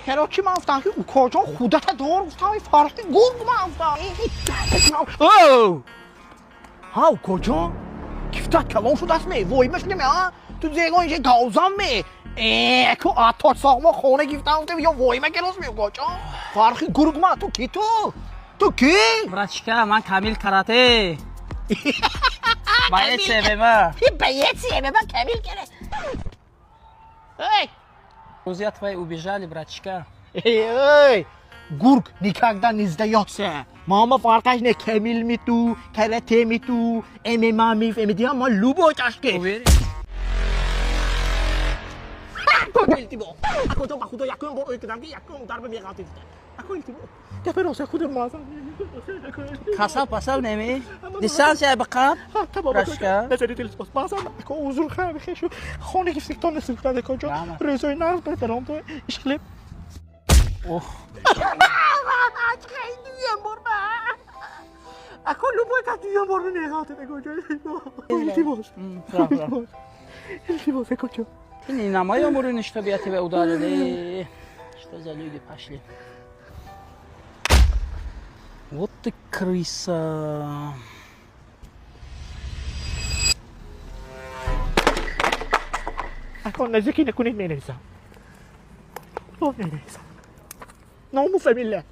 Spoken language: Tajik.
Короче, мафтан ки укоҷон худата дор гуфтам фарқи гург мафтан. ها укоҷон кифтат калон шудааст ме вой мешунем а ту зего инҷа гаузам ме ку аточ соғмо хона гифтам гуфтем ё вой макерос ме укоҷон фарқи гург ма ту ки ту ки братишка ман камил карате боец ММА боец ММА камил карате эй друзья твои убежали братишка эй гург никогда не сдается мама фарқаш не камил миту карате миту ММА мифемидия ма любочашки уверен Ako iltimo. Ako to bakudo yakun bo ikdam ki yakun darbe meqatif. Ako iltimo. Kafaros aku de masa. қасаб пасаб неми дистанция бақаб братишка Назарит илтимос маса. Ako uzur khab kheshu. Khone giftikton nesifade kojo. Rezoy nar beteram to ishleb. Oh. Ako lubo ka tu yamor meqatif kojo. Iltimos. Iltimos kojo. Ini namaya umurun что бы я тебя ударили. Что за люди пошли? Вот ты крыса. Ako naziki na kunin nenesa. Oh nenesa. No mu familia.